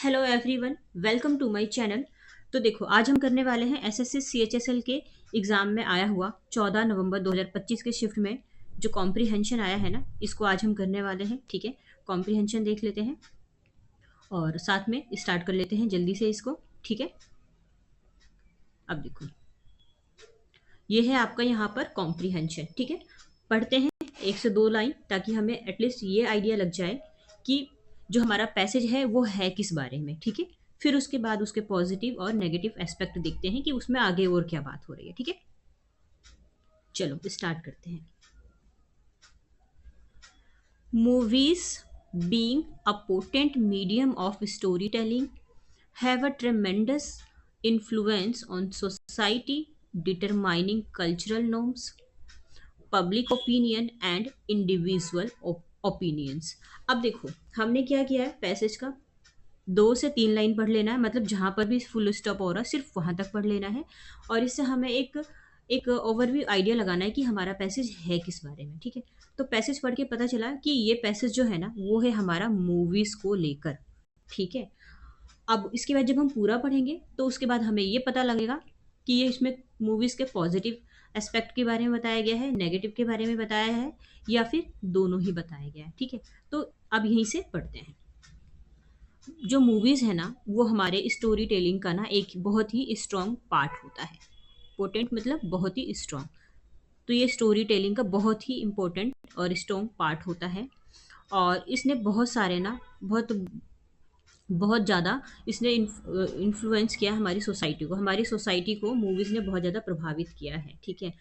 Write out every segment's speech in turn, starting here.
Hello everyone, welcome to my channel. तो देखो, आज हम करने वाले हैं एसएससी सीएचएसएल के एग्जाम में आया हुआ 14 नवंबर 2025 के शिफ्ट में जो कॉम्प्रीहेंशन आया है ना, इसको आज हम करने वाले हैं। ठीक है, कॉम्प्रीहेंशन देख लेते हैं और साथ में स्टार्ट कर लेते हैं जल्दी से इसको। ठीक है, अब देखो, ये है आपका यहाँ पर कॉम्प्रीहेंशन। ठीक है, पढ़ते हैं एक से दो लाइन ताकि हमें एटलीस्ट ये आइडिया लग जाए कि जो हमारा पैसेज है वो है किस बारे में। ठीक है, फिर उसके बाद उसके पॉजिटिव और नेगेटिव एस्पेक्ट देखते हैं कि उसमें आगे और क्या बात हो रही है। ठीक है, चलो स्टार्ट करते हैं। Movies being a potent medium of storytelling have a tremendous influence on society, determining cultural norms, public opinion and individual opinions. अब देखो, हमने क्या किया है, पैसेज का 2 से 3 लाइन पढ़ लेना है, मतलब जहां पर भी फुल स्टॉप हो रहा है सिर्फ वहां तक पढ़ लेना है। और इससे हमें एक एक ओवरव्यू आइडिया लगाना है कि हमारा पैसेज है किस बारे में। ठीक है, तो पैसेज पढ़ के पता चला कि ये पैसेज जो है ना वो है हमारा मूवीज को लेकर। ठीक है, अब इसके बाद जब हम पूरा पढ़ेंगे तो उसके बाद हमें ये पता लगेगा कि ये इसमें मूवीज के पॉजिटिव एस्पेक्ट के बारे में बताया गया है, नेगेटिव के बारे में बताया है, या फिर दोनों ही बताया गया है। ठीक है, तो अब यहीं से पढ़ते हैं। जो मूवीज है ना वो हमारे स्टोरी टेलिंग का ना एक बहुत ही स्ट्रॉन्ग पार्ट होता है। पोटेंट मतलब बहुत ही स्ट्रॉन्ग। तो ये स्टोरी टेलिंग का बहुत ही इम्पोर्टेंट और स्ट्रॉन्ग पार्ट होता है। और इसने बहुत सारे ना बहुत बहुत ज़्यादा इसने इन्फ्लुएंस किया हमारी सोसाइटी को मूवीज़ ने बहुत ज़्यादा प्रभावित किया है। ठीक है,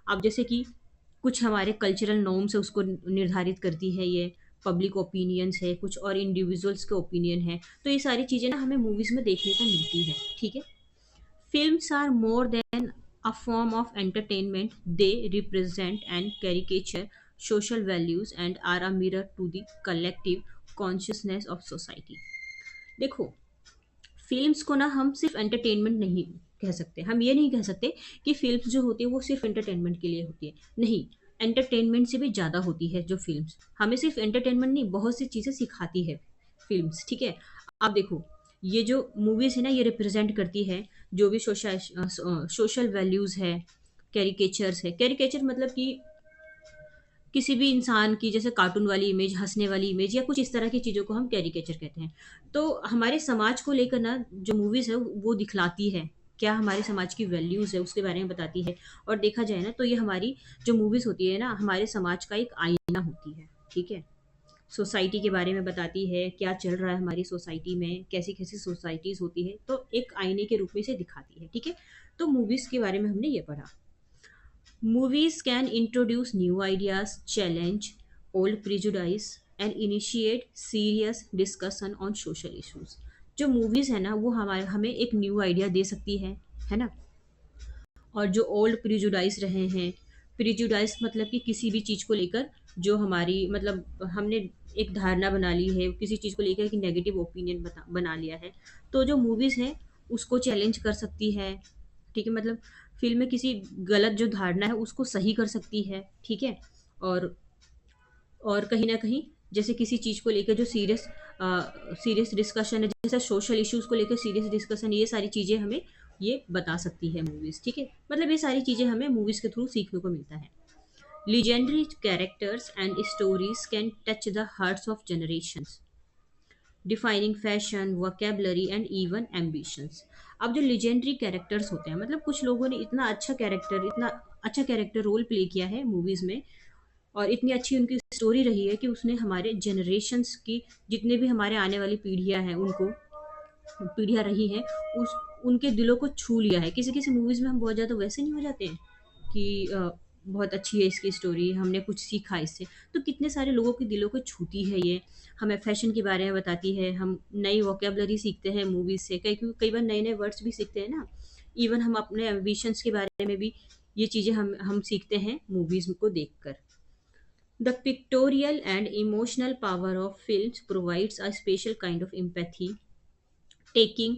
अब जैसे कि कुछ हमारे कल्चरल नॉर्म्स है उसको निर्धारित करती है ये, पब्लिक ओपिनियंस है कुछ, और इंडिविजुअल्स के ओपिनियन है। तो ये सारी चीज़ें ना हमें मूवीज़ में देखने को मिलती है। ठीक है, films are more than a form of entertainment, they represent and caricature social values and are a mirror to the collective consciousness of society. देखो, फिल्म्स को ना हम सिर्फ एंटरटेनमेंट नहीं कह सकते, हम ये नहीं कह सकते कि फिल्म्स जो होती है वो सिर्फ एंटरटेनमेंट के लिए होती है। नहीं, एंटरटेनमेंट से भी ज़्यादा होती है जो फिल्म्स, हमें सिर्फ एंटरटेनमेंट नहीं बहुत सी चीज़ें सिखाती है फिल्म्स। ठीक है, आप देखो, ये जो मूवीज़ है ना ये रिप्रेजेंट करती है जो भी सोशल वैल्यूज़ है। कैरिकेचर्स है, कैरिकेचर मतलब कि किसी भी इंसान की जैसे कार्टून वाली इमेज, हंसने वाली इमेज, या कुछ इस तरह की चीज़ों को हम कैरिकेचर कहते हैं। तो हमारे समाज को लेकर ना जो मूवीज़ है वो दिखलाती है क्या हमारे समाज की वैल्यूज़ है उसके बारे में बताती है। और देखा जाए ना तो ये हमारी जो मूवीज़ होती है ना हमारे समाज का एक आईना होती है। ठीक है, सोसाइटी के बारे में बताती है क्या चल रहा है हमारी सोसाइटी में, कैसी कैसी सोसाइटीज़ होती है, तो एक आईने के रूप में इसे दिखाती है। ठीक है, तो मूवीज़ के बारे में हमने ये पढ़ा। Movies can introduce new ideas, challenge old prejudice, and initiate serious discussion on social issues. जो मूवीज है ना वो हमारे हमें एक न्यू आइडिया दे सकती है ना। और जो ओल्ड प्रिजुडाइज रहे हैं, प्रिजुडाइज मतलब कि किसी भी चीज़ को लेकर जो हमारी मतलब हमने एक धारणा बना ली है किसी चीज़ को लेकर, कि नेगेटिव ओपिनियन बना लिया है, तो जो मूवीज़ है उसको चैलेंज कर सकती है। ठीक है, मतलब फिल्म में किसी गलत जो धारणा है उसको सही कर सकती है। ठीक है, और और कहीं ना कहीं जैसे किसी चीज़ को लेकर जो सीरियस डिस्कशन है, जैसे सोशल इश्यूज को लेकर सीरियस डिस्कशन, ये सारी चीज़ें हमें ये बता सकती है मूवीज़। ठीक है, मतलब ये सारी चीज़ें हमें मूवीज़ के थ्रू सीखने को मिलता है। Legendary characters and stories can touch the hearts of generations, defining fashion, vocabulary and even ambitions. अब जो लेजेंडरी कैरेक्टर्स होते हैं, मतलब कुछ लोगों ने इतना अच्छा कैरेक्टर रोल प्ले किया है मूवीज़ में, और इतनी अच्छी उनकी स्टोरी रही है कि उसने हमारे जनरेशन्स की जितने भी हमारे आने वाली पीढ़ियां हैं उनको पीढ़ियां रही हैं उस उनके दिलों को छू लिया है। किसी किसी मूवीज़ में हम बहुत ज़्यादा वैसे नहीं हो जाते हैं कि बहुत अच्छी है इसकी स्टोरी, हमने कुछ सीखा इससे। तो कितने सारे लोगों के दिलों को छूती है ये, हमें फैशन के बारे में बताती है, हम नई वोकेबलरी सीखते हैं मूवीज़ से, कई बार नए नए वर्ड्स भी सीखते हैं ना। इवन हम अपने एम्बिशंस के बारे में भी ये चीज़ें हम सीखते हैं मूवीज़ को देखकर। The pictorial and emotional power of films provides a special kind of empathy, taking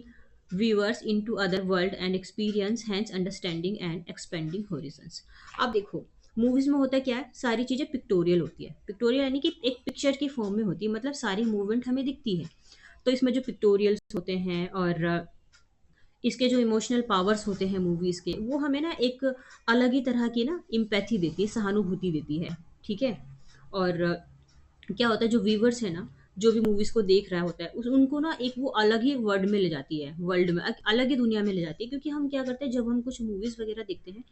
viewers into other world and experience, hence understanding and expanding horizons. अब देखो, मूवीज में होता क्या है, सारी चीजें पिक्टोरियल होती है। पिक्टोरियल यानी कि एक पिक्चर की फॉर्म में होती है, मतलब सारी मूवमेंट हमें दिखती है। तो इसमें जो पिक्टोरियल्स होते हैं और इसके जो इमोशनल पावर्स होते हैं मूवीज़ के, वो हमें ना एक अलग ही तरह की ना एम्पैथी देती है, सहानुभूति देती है, ठीक है? और क्या होता है, जो व्यूवर्स है ना, जो भी मूवीज को देख रहा होता है उस उनको ना एक वो अलग ही वर्ल्ड में ले जाती है, वर्ल्ड में अलग ही दुनिया में ले जाती है, क्योंकि हम क्या करते हैं जब हम कुछ मूवीज वगैरह देखते हैं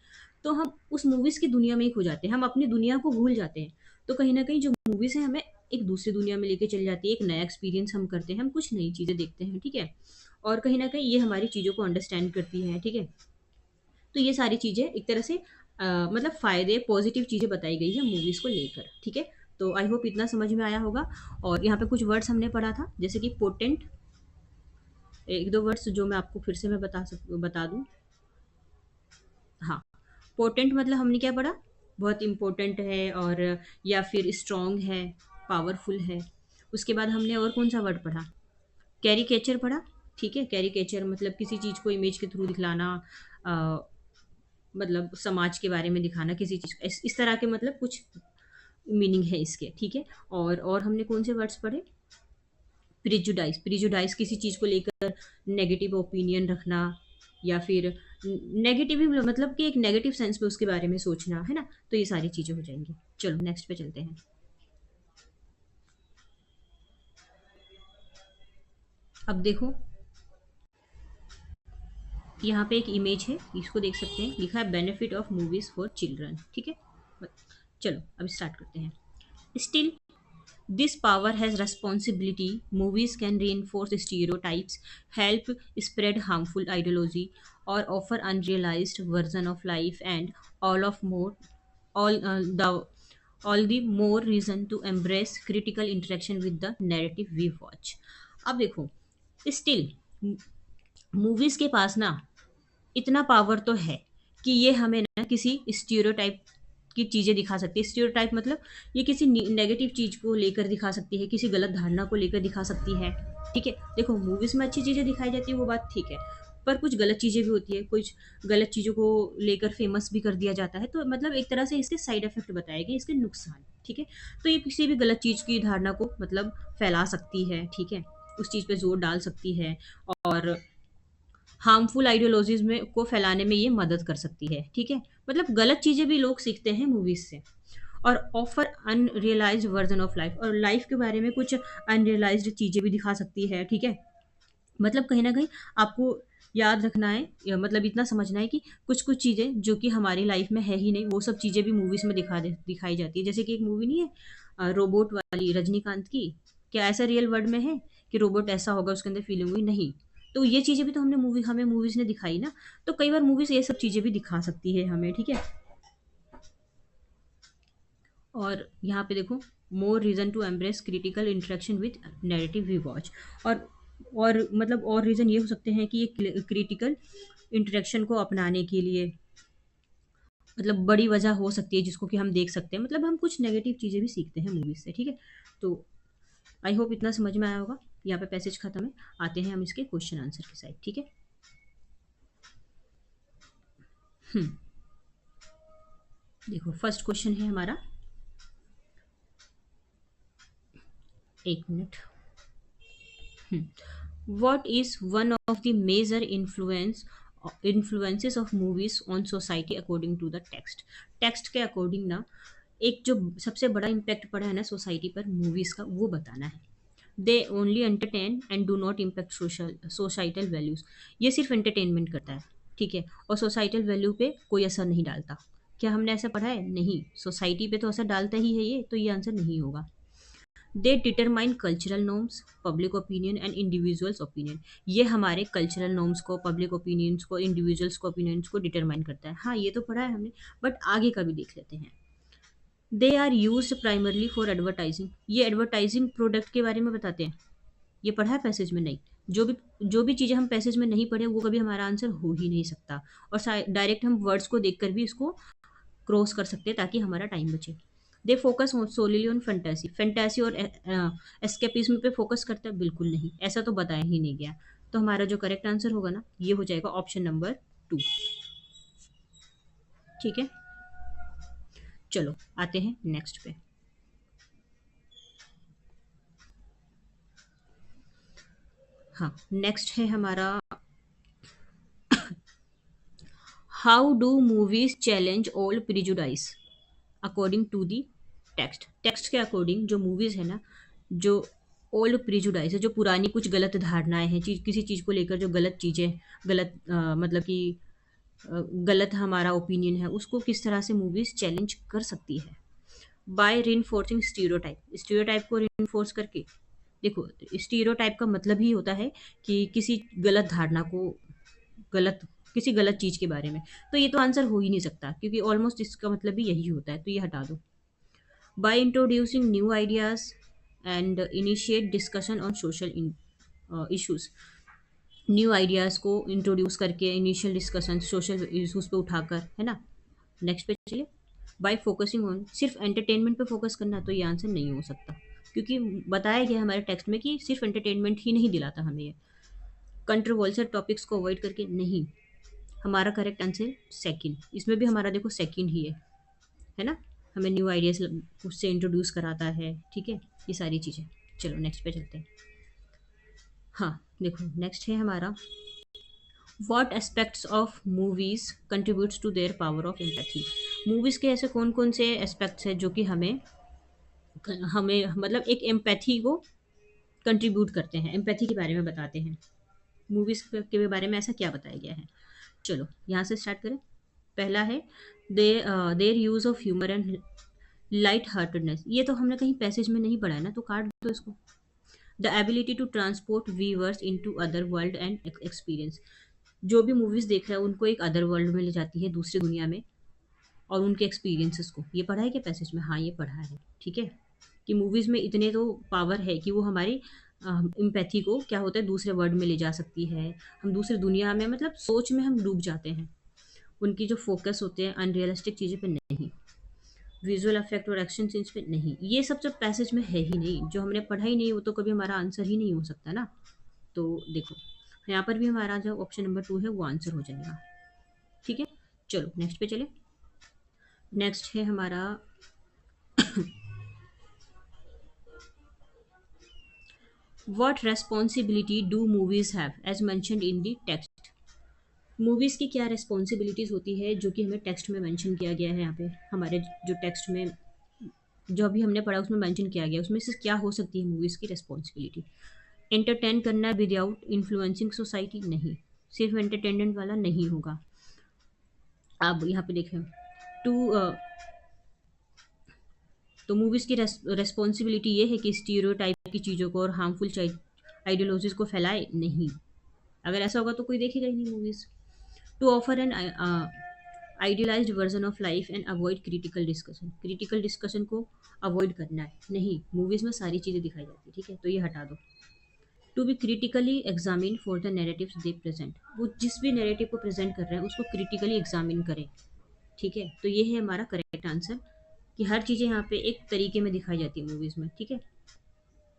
तो हम उस मूवीज की दुनिया में ही खो जाते हैं, हम अपनी दुनिया को भूल जाते हैं। तो कहीं ना कहीं जो मूवीज है हमें एक दूसरी दुनिया में लेके चली जाती है, एक नया एक्सपीरियंस हम करते हैं, हम कुछ नई चीजें देखते हैं, ठीक है? और कहीं ना कहीं ये हमारी चीजों को अंडरस्टैंड करती है, ठीक है? तो ये सारी चीज़ें एक तरह से मतलब फ़ायदे पॉजिटिव चीज़ें बताई गई है मूवीज़ को लेकर, ठीक है? तो आई होप इतना समझ में आया होगा। और यहाँ पे कुछ वर्ड्स हमने पढ़ा था, जैसे कि पोटेंट, एक दो वर्ड्स जो मैं आपको फिर से मैं बता दूँ। हाँ, पोटेंट मतलब हमने क्या पढ़ा? बहुत इम्पोर्टेंट है, और या फिर स्ट्रॉन्ग है, पावरफुल है। उसके बाद हमने और कौन सा वर्ड पढ़ा? कैरिकेचर पढ़ा, ठीक है? कैरिकेचर मतलब किसी चीज़ को इमेज के थ्रू दिखलाना, अ, मतलब समाज के बारे में दिखाना किसी चीज़ को, इस तरह के मतलब कुछ मीनिंग है इसके, ठीक है? और हमने कौन से वर्ड्स पढ़े? प्रिजुडाइज, प्रिजुडाइज किसी चीज़ को लेकर नेगेटिव ओपिनियन रखना, या फिर नेगेटिव मतलब कि एक नेगेटिव सेंस में उसके बारे में सोचना, है ना? तो ये सारी चीज़ें हो जाएंगी। चलो नेक्स्ट पे चलते हैं। अब देखो, यहाँ पे एक इमेज है, इसको देख सकते हैं, लिखा है benefit of movies for children, ठीक है? चलो अब स्टार्ट करते हैं। Still this power has responsibility. Movies can reinforce stereotypes, help spread harmful ideology, or offer unrealized version of life, and all of more, the all the more reason to embrace critical interaction with the narrative we watch. अब देखो, still movies के पास ना इतना power तो है कि ये हमें ना किसी स्टीरियोटाइप की चीज़ें दिखा सकती है। स्टीरियोटाइप मतलब ये किसी नेगेटिव चीज़ को लेकर दिखा सकती है, किसी गलत धारणा को लेकर दिखा सकती है, ठीक है? देखो मूवीज़ में अच्छी चीज़ें दिखाई जाती है, वो बात ठीक है, पर कुछ गलत चीज़ें भी होती है, कुछ गलत चीज़ों को लेकर फेमस भी कर दिया जाता है, तो मतलब एक तरह से इसके साइड इफेक्ट बताए गए, इसके नुकसान, ठीक है? तो ये किसी भी गलत चीज़ की धारणा को मतलब फैला सकती है, ठीक है? उस चीज़ पे जोर डाल सकती है, और हार्मफुल आइडियोलॉजीज में को फैलाने में ये मदद कर सकती है, ठीक है? मतलब गलत चीज़ें भी लोग सीखते हैं मूवीज़ से। और offer unrealised version of life, और लाइफ के बारे में कुछ अनरियलाइज्ड चीज़ें भी दिखा सकती है, ठीक है? मतलब कहीं न कहीं आपको याद रखना है, या मतलब इतना समझना है कि कुछ-कुछ चीज़ें जो कि हमारी लाइफ में है ही नहीं, वो सब चीज़ें भी मूवीज़ में दिखाई जाती है। जैसे कि एक मूवी नहीं है रोबोट वाली रजनीकांत की, क्या ऐसा रियल वर्ल्ड में है कि रोबोट ऐसा होगा, उसके अंदर फीलिंग हुई? नहीं। तो ये चीज़ें भी तो हमें मूवीज़ ने दिखाई ना, तो कई बार मूवीज़ ये सब चीज़ें भी दिखा सकती है हमें, ठीक है? और यहाँ पे देखो, more reason to embrace critical interaction with narrative we watch. और मतलब और रीज़न ये हो सकते हैं कि ये क्रिटिकल इंटरेक्शन को अपनाने के लिए मतलब बड़ी वजह हो सकती है जिसको कि हम देख सकते हैं, मतलब हम कुछ नेगेटिव चीज़ें भी सीखते हैं मूवीज से, ठीक है? तो आई होप इतना समझ में आया होगा। यहाँ पे पैसेज खत्म है, आते हैं हम इसके क्वेश्चन आंसर की साइड, ठीक है? हम्म देखो फर्स्ट क्वेश्चन है हमारा, एक minute. What is one of the major influences of movies on society according to the text? Text के अकॉर्डिंग ना एक जो सबसे बड़ा इम्पैक्ट पड़ा है ना सोसाइटी पर मूवीज का, वो बताना है। They only entertain and do not impact societal values. ये सिर्फ एंटरटेनमेंट करता है, ठीक है? और सोसाइटल वैल्यू पे कोई असर नहीं डालता। क्या हमने ऐसा पढ़ा है? नहीं, सोसाइटी पे तो असर डालता ही है ये, तो ये आंसर नहीं होगा। They determine cultural norms, public opinion and individuals opinion. ये हमारे कल्चरल नॉर्म्स को, पब्लिक ओपिनियंस को, इंडिविजुअल्स को ओपिनियंस को डिटरमाइन करता है। हाँ, ये तो पढ़ा है हमने, बट आगे का भी देख लेते हैं। They are use primarily for advertising. ये एडवर्टाइजिंग प्रोडक्ट के बारे में बताते हैं। ये पढ़ा है पैसेज में? नहीं। जो भी चीज़ें हम पैसेज में नहीं पढ़े वो कभी हमारा आंसर हो ही नहीं सकता। और डायरेक्ट हम वर्ड्स को देखकर भी इसको क्रॉस कर सकते हैं ताकि हमारा टाइम बचे। They focus सोलिली on fantasy, fantasy और एस्केपिज्म पे फोकस करता है? बिल्कुल नहीं, ऐसा तो बताया ही नहीं गया। तो हमारा जो करेक्ट आंसर होगा ना, ये हो जाएगा ऑप्शन नंबर 2, ठीक है? चलो आते हैं नेक्स्ट पे। हाँ, नेक्स्ट है हमारा, how do movies challenge old prejudice according to the text. Text के अकॉर्डिंग जो मूवीज है ना, जो ओल्ड प्रिजुडाइस है, जो पुरानी कुछ गलत धारणाएं हैं, चीज किसी चीज को लेकर जो गलत चीजें, गलत मतलब कि गलत हमारा ओपिनियन है, उसको किस तरह से मूवीज चैलेंज कर सकती है। बाय रीइंफोर्सिंग स्टीरियोटाइप, स्टीरियोटाइप को रीइंफोर्स करके। देखो, स्टीरियोटाइप का मतलब ही होता है कि किसी गलत धारणा को, गलत, किसी गलत चीज के बारे में। तो ये तो आंसर हो ही नहीं सकता, क्योंकि ऑलमोस्ट इसका मतलब भी यही होता है, तो ये हटा दो। By introducing new ideas and initiate discussion on social issues. New ideas को इंट्रोड्यूस करके इनिशियल डिस्कशन सोशल इश्यूज पे उठाकर, है ना। नेक्स्ट पे चलिए। बाय फोकसिंग ऑन, सिर्फ एंटरटेनमेंट पे फोकस करना, तो ये आंसर नहीं हो सकता, क्योंकि बताया गया है हमारे टेक्स्ट में कि सिर्फ एंटरटेनमेंट ही नहीं दिलाता हमें ये। कंट्रोवर्शियल टॉपिक्स को अवॉइड करके नहीं। हमारा करेक्ट आंसर सेकंड, इसमें भी हमारा देखो सेकंड ही है ना। हमें न्यू आइडियाज उससे इंट्रोड्यूस कराता है, ठीक है, ये सारी चीज़ें। चलो नेक्स्ट पे चलते हैं। हाँ, देखो नेक्स्ट है हमारा, what aspects of movies contributes to their power of empathy. Movies के ऐसे कौन कौन से एस्पेक्ट्स हैं जो कि हमें हमें मतलब एक एम्पैथी को कंट्रीब्यूट करते हैं, एम्पैथी के बारे में बताते हैं। मूवीज के बारे में ऐसा क्या बताया गया है। चलो यहाँ से स्टार्ट करें। पहला है, they their use of humour and light heartedness. ये तो हमने कहीं पैसेज में नहीं पढ़ा है ना, तो काट दो इसको। The ability to transport viewers into other world and experience. जो भी मूवीज देख रहा है उनको एक अदर वर्ल्ड में ले जाती है, दूसरी दुनिया में, और उनके एक्सपीरियंसेस को। ये पढ़ा है क्या पैसेज में? हाँ, ये पढ़ा है, ठीक है। कि मूवीज में इतने तो पावर है कि वो हमारी इम्पैथी को क्या होता है, दूसरे वर्ल्ड में ले जा सकती है। हम दूसरी दुनिया में, मतलब सोच में हम डूब जाते हैं। उनकी जो फोकस होते हैं अनरियलिस्टिक चीज़ों पे नहीं, विजुअल इफेक्ट और एक्शन सीन्स पे नहीं। ये सब जब पैसेज में है ही नहीं, जो हमने पढ़ा ही नहीं, वो तो कभी हमारा आंसर ही नहीं हो सकता ना। तो देखो, यहाँ पर भी हमारा जो ऑप्शन नंबर 2 है वो आंसर हो जाएगा, ठीक है। चलो नेक्स्ट पे चले। नेक्स्ट है हमारा, what responsibility do movies have as mentioned in the text. Movies की क्या रेस्पॉन्सिबिलिटीज होती है जो कि हमें टेक्स्ट में मेंशन किया गया है। यहाँ पे हमारे जो टेक्स्ट में जो अभी हमने पढ़ा उसमें मेंशन किया गया, उसमें से क्या हो सकती है मूवीज की रेस्पॉन्सिबिलिटी। एंटरटेन करना विदाउट इन्फ्लुएंसिंग सोसाइटी, नहीं, सिर्फ एंटरटेनमेंट वाला नहीं होगा। अब यहाँ पे देखें, टू तो मूवीज़ की रेस्पॉन्सिबिलिटी ये है कि स्टीरियोटाइप की चीज़ों को और हार्मफुल आइडियोलॉजीज को फैलाए नहीं। अगर ऐसा होगा तो कोई देखेगा ही नहीं movies. To offer an idealised version of life and avoid critical discussion, critical discussion को अवॉइड करना है, नहीं, मूवीज़ में सारी चीज़ें दिखाई जाती है, ठीक है, तो ये हटा दो। To be critically examine for the narratives they present, वो जिस भी नेरेटिव को प्रेजेंट कर रहे हैं उसको क्रिटिकली एग्जामिन करें, ठीक है। तो ये है हमारा करेक्ट आंसर, कि हर चीज़ें यहाँ पे एक तरीके में दिखाई जाती है मूवीज़ में, ठीक है।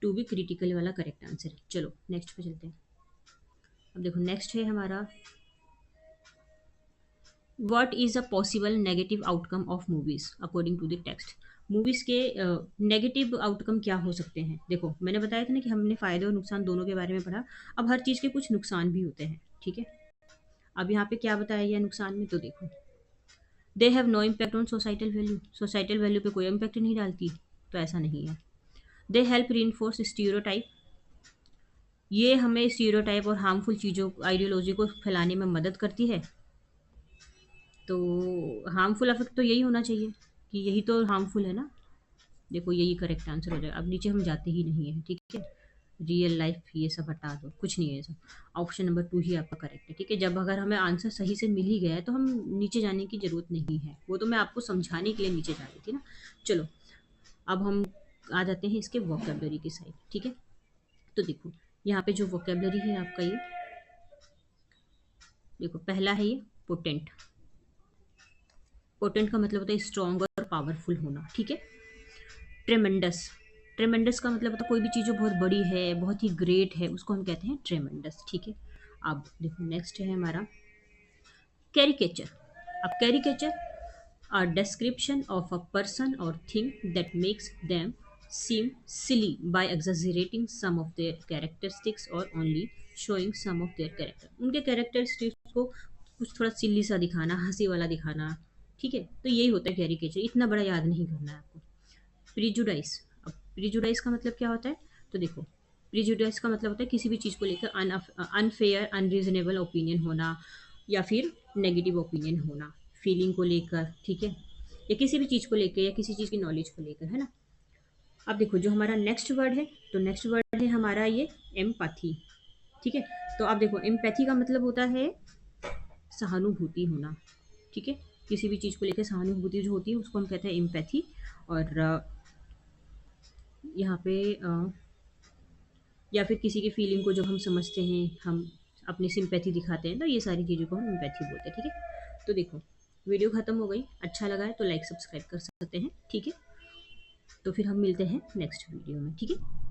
टू बी क्रिटिकल वाला करेक्ट आंसर है। चलो नेक्स्ट पे चलते हैं। अब देखो नेक्स्ट है हमारा, what is a possible negative outcome of movies according to the text. Movies के नेगेटिव आउटकम क्या हो सकते हैं। देखो मैंने बताया था ना कि हमने फ़ायदे और नुकसान दोनों के बारे में पढ़ा। अब हर चीज़ के कुछ नुकसान भी होते हैं, ठीक है। अब यहाँ पे क्या बताया गया नुकसान में, तो देखो, they have no impact on societal value, societal value पे कोई इम्पैक्ट नहीं डालती, तो ऐसा नहीं है। दे हेल्प रीइंफोर्स स्टीरियोटाइप, ये हमें स्टीरियोटाइप और हार्मफुल चीज़ों आइडियोलॉजी को फैलाने में मदद करती है। तो हार्मफुल इफेक्ट तो यही होना चाहिए, कि यही तो हार्मफुल है ना। देखो यही करेक्ट आंसर हो जाएगा। अब नीचे हम जाते ही नहीं है, ठीक है। रियल लाइफ ये सब हटा दो, कुछ नहीं है ये सब। ऑप्शन नंबर 2 ही आपका करेक्ट है, ठीक है। जब अगर हमें आंसर सही से मिल ही गया है तो हम नीचे जाने की ज़रूरत नहीं है, वो तो मैं आपको समझाने के लिए नीचे जा रही थी ना। चलो अब हम आ जाते हैं इसके वोकेबलरी की साइड, ठीक है। तो देखो यहाँ पे जो वोकेबलरी है आपका, ये देखो, पहला है ये पोटेंट। पोटेंट का मतलब होता है स्ट्रॉन्ग और पावरफुल होना, ठीक है। ट्रेमेंडस, ट्रेमेंडस का मतलब होता है कोई भी चीज़ जो बहुत बड़ी है, बहुत ही ग्रेट है, उसको हम कहते हैं ट्रेमेंडस, ठीक है। अब देखो नेक्स्ट है हमारा कैरिकेचर। अब caricature, a description of a person or thing that makes them seem silly by exaggerating some of their characteristics or only showing some of their character। उनके कैरेक्टरिस्टिक्स को कुछ थोड़ा सिल्ली सा दिखाना, हंसी वाला दिखाना। ठीक है, तो यही होता है कैरिकेचर, इतना बड़ा याद नहीं करना है आपको। प्रिजुडाइस, अब प्रिजुडाइस का मतलब क्या होता है? तो देखो, प्रिजुडाइस का मतलब होता है किसी भी चीज़ को लेकर अनफेयर अनरीजनेबल ओपिनियन होना, या फिर नेगेटिव ओपिनियन होना फीलिंग को लेकर। ठीक है, या किसी भी चीज़ को लेकर या किसी चीज़ की नॉलेज को लेकर, है ना। अब देखो जो हमारा नेक्स्ट वर्ड है, तो नेक्स्ट वर्ड है हमारा ये एम्पैथी। ठीक है, तो आप देखो एम्पैथी का मतलब होता है सहानुभूति होना। ठीक है, किसी भी चीज़ को लेकर सहानुभूति जो होती है उसको हम कहते हैं एम्पैथी। और यहाँ पे या फिर किसी की फीलिंग को जब हम समझते हैं, हम अपनी सिंपैथी दिखाते हैं, तो ये सारी चीज़ों को हम एम्पैथी बोलते हैं। ठीक है, तो देखो वीडियो ख़त्म हो गई, अच्छा लगा है तो लाइक सब्सक्राइब कर सकते हैं। ठीक है, तो फिर हम मिलते हैं नेक्स्ट वीडियो में। ठीक है।